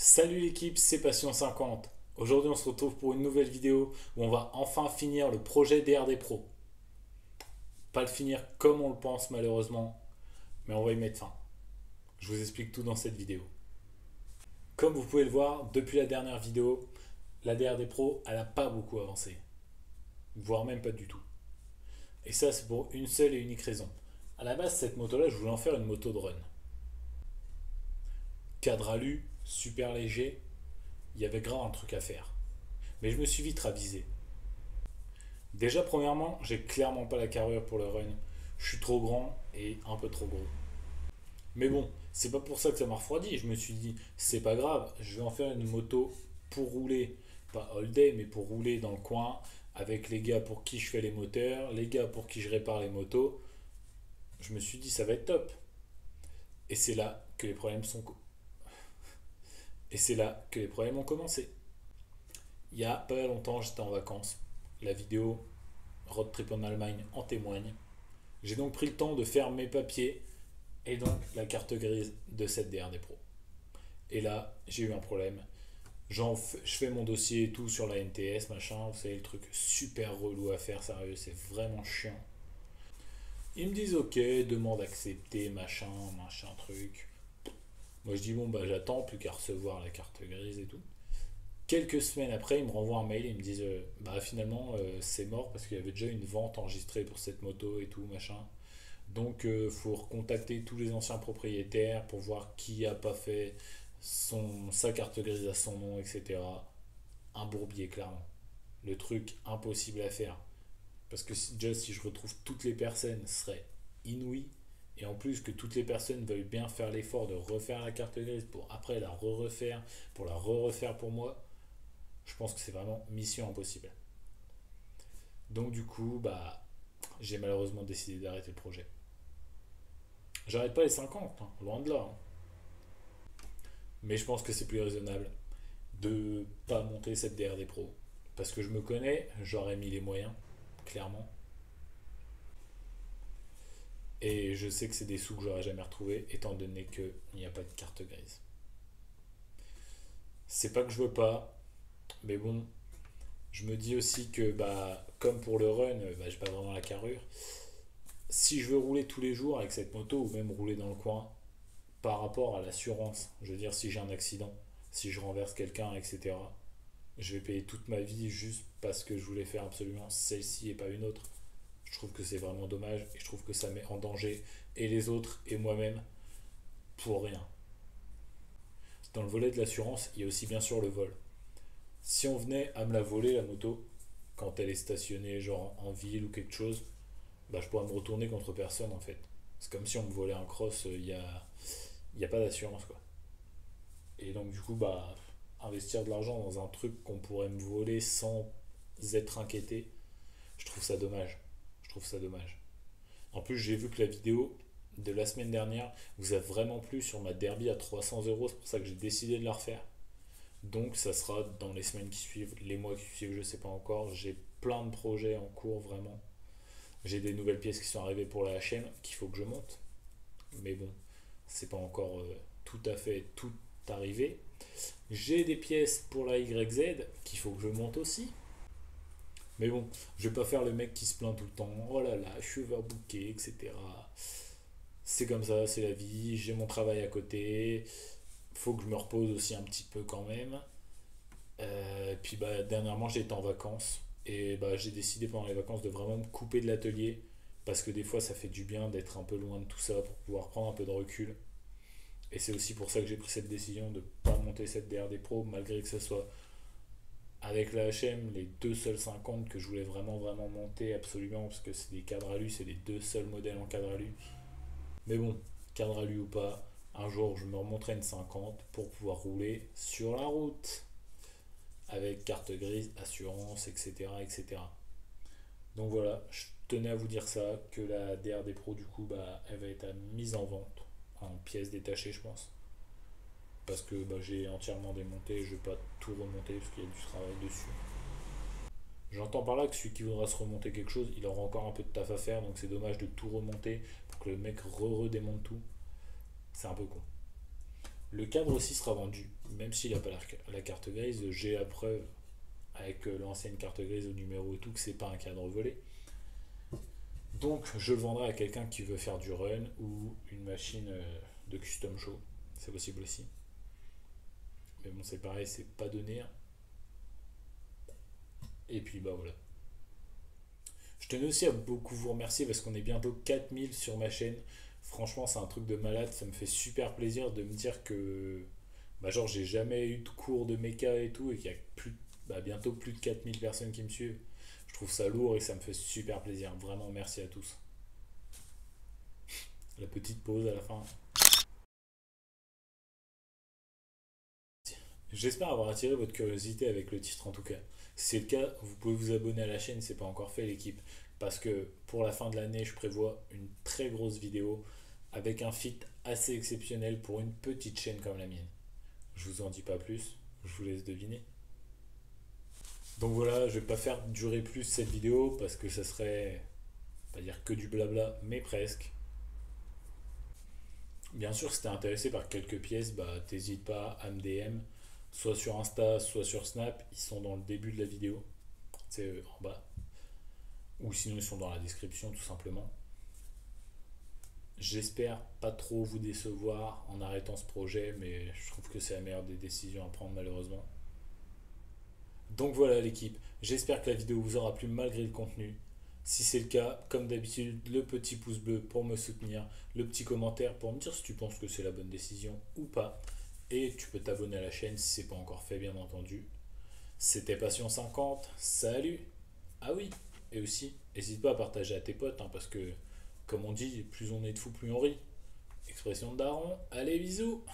Salut l'équipe, c'est Passion50. Aujourd'hui on se retrouve pour une nouvelle vidéo où on va enfin finir le projet DRD Pro. Pas le finir comme on le pense malheureusement, mais on va y mettre fin. Je vous explique tout dans cette vidéo. Comme vous pouvez le voir, depuis la dernière vidéo, la DRD Pro elle n'a pas beaucoup avancé, voire même pas du tout. Et ça c'est pour une seule et unique raison. À la base cette moto là je voulais en faire une moto de run. Cadre alu, super léger, il y avait grave un truc à faire. Mais je me suis vite ravisé. Déjà, premièrement, j'ai clairement pas la carrure pour le run. Je suis trop grand et un peu trop gros. Mais bon, c'est pas pour ça que ça m'a refroidi. Je me suis dit, c'est pas grave, je vais en faire une moto pour rouler, pas all day, mais pour rouler dans le coin avec les gars pour qui je fais les moteurs, les gars pour qui je répare les motos. Je me suis dit, ça va être top. Et c'est là que les problèmes sont. Et c'est là que les problèmes ont commencé. Il y a pas longtemps, j'étais en vacances. La vidéo Road Trip en Allemagne en témoigne. J'ai donc pris le temps de faire mes papiers et donc la carte grise de cette DRD Pro. Et là, j'ai eu un problème. Je fais mon dossier et tout sur la NTS, machin. Vous savez, le truc super relou à faire, sérieux, c'est vraiment chiant. Ils me disent ok, demande acceptée, machin, machin, truc. Moi je dis bon, bah j'attends, plus qu'à recevoir la carte grise et tout. Quelques semaines après, ils me renvoient un mail et ils me disent bah finalement c'est mort parce qu'il y avait déjà une vente enregistrée pour cette moto et tout, machin. Donc, il faut recontacter tous les anciens propriétaires pour voir qui a pas fait sa carte grise à son nom, etc. Un bourbier, clairement. Le truc impossible à faire. Parce que déjà, si je retrouve toutes les personnes, ce serait inouï. Et en plus, que toutes les personnes veuillent bien faire l'effort de refaire la carte grise pour après la refaire, pour la refaire pour moi, je pense que c'est vraiment mission impossible. Donc, du coup, bah, j'ai malheureusement décidé d'arrêter le projet. J'arrête pas les 50, hein, loin de là, hein. Mais je pense que c'est plus raisonnable de pas monter cette DRD Pro. Parce que je me connais, j'aurais mis les moyens, clairement. Et je sais que c'est des sous que j'aurais jamais retrouvés, étant donné qu'il n'y a pas de carte grise. C'est pas que je veux pas, mais bon, je me dis aussi que, bah, comme pour le run, bah, j'ai pas vraiment la carrure. Si je veux rouler tous les jours avec cette moto, ou même rouler dans le coin, par rapport à l'assurance, je veux dire, si j'ai un accident, si je renverse quelqu'un, etc., je vais payer toute ma vie juste parce que je voulais faire absolument celle-ci et pas une autre. Je trouve que c'est vraiment dommage et je trouve que ça met en danger et les autres et moi-même pour rien. Dans le volet de l'assurance, il y a aussi bien sûr le vol. Si on venait à me la voler, la moto, quand elle est stationnée, genre en ville ou quelque chose, bah, je pourrais me retourner contre personne en fait. C'est comme si on me volait un cross, y a pas d'assurance quoi. Et donc du coup, bah, investir de l'argent dans un truc qu'on pourrait me voler sans être inquiété, je trouve ça dommage. Je trouve ça dommage. En plus, j'ai vu que la vidéo de la semaine dernière vous a vraiment plu sur ma derby à 300 euros. C'est pour ça que j'ai décidé de la refaire. Donc, ça sera dans les semaines qui suivent, les mois qui suivent, je ne sais pas encore. J'ai plein de projets en cours, vraiment. J'ai des nouvelles pièces qui sont arrivées pour la HM qu'il faut que je monte. Mais bon, c'est pas encore tout à fait tout arrivé. J'ai des pièces pour la YZ qu'il faut que je monte aussi. Mais bon, je vais pas faire le mec qui se plaint tout le temps. Oh là là, je suis overbooké, etc. C'est comme ça, c'est la vie. J'ai mon travail à côté. Faut que je me repose aussi un petit peu quand même. Puis bah, dernièrement, j'ai été en vacances. Et bah, j'ai décidé pendant les vacances de vraiment me couper de l'atelier. Parce que des fois, ça fait du bien d'être un peu loin de tout ça pour pouvoir prendre un peu de recul. Et c'est aussi pour ça que j'ai pris cette décision de ne pas monter cette DRD Pro, malgré que ce soit avec la HM, les deux seuls 50 que je voulais vraiment vraiment monter absolument, parce que c'est des cadres alu, c'est les deux seuls modèles en cadre alu. Mais bon, cadre alu ou pas, un jour je me remonterai une 50 pour pouvoir rouler sur la route avec carte grise, assurance, etc. etc. Donc voilà, je tenais à vous dire ça, que la DRD Pro du coup, bah, elle va être mise en vente en pièces détachées je pense. Parce que bah, j'ai entièrement démonté, je ne vais pas tout remonter parce qu'il y a du travail dessus. J'entends par là que celui qui voudra se remonter quelque chose, il aura encore un peu de taf à faire, donc c'est dommage de tout remonter pour que le mec redémonte tout. C'est un peu con. Le cadre aussi sera vendu, même s'il n'a pas la carte grise. J'ai la preuve avec l'ancienne carte grise au numéro et tout que c'est pas un cadre volé. Donc je le vendrai à quelqu'un qui veut faire du run ou une machine de custom show. C'est possible aussi. Mais bon, c'est pareil, c'est pas donné, hein. Et puis bah voilà. Je tenais aussi à beaucoup vous remercier parce qu'on est bientôt 4000 sur ma chaîne. Franchement, c'est un truc de malade. Ça me fait super plaisir de me dire que bah, genre, j'ai jamais eu de cours de méca et tout et qu'il y a bientôt plus de 4000 personnes qui me suivent. Je trouve ça lourd et ça me fait super plaisir. Vraiment, merci à tous. La petite pause à la fin. J'espère avoir attiré votre curiosité avec le titre en tout cas. Si c'est le cas, vous pouvez vous abonner à la chaîne, c'est pas encore fait l'équipe. Parce que pour la fin de l'année, je prévois une très grosse vidéo avec un feat assez exceptionnel pour une petite chaîne comme la mienne. Je vous en dis pas plus, je vous laisse deviner. Donc voilà, je vais pas faire durer plus cette vidéo parce que ça serait, pas dire que du blabla, mais presque. Bien sûr, si t'es intéressé par quelques pièces, bah t'hésites pas à me DM, soit sur Insta, soit sur Snap, ils sont dans le début de la vidéo, c'est en bas. Ou sinon ils sont dans la description tout simplement. J'espère pas trop vous décevoir en arrêtant ce projet, mais je trouve que c'est la meilleure des décisions à prendre malheureusement. Donc voilà l'équipe, j'espère que la vidéo vous aura plu malgré le contenu. Si c'est le cas, comme d'habitude, le petit pouce bleu pour me soutenir, le petit commentaire pour me dire si tu penses que c'est la bonne décision ou pas. Et tu peux t'abonner à la chaîne si c'est pas encore fait bien entendu. C'était Passion 50, salut. Ah oui, et aussi, n'hésite pas à partager à tes potes, hein, parce que, comme on dit, plus on est de fous, plus on rit. Expression de daron, allez bisous.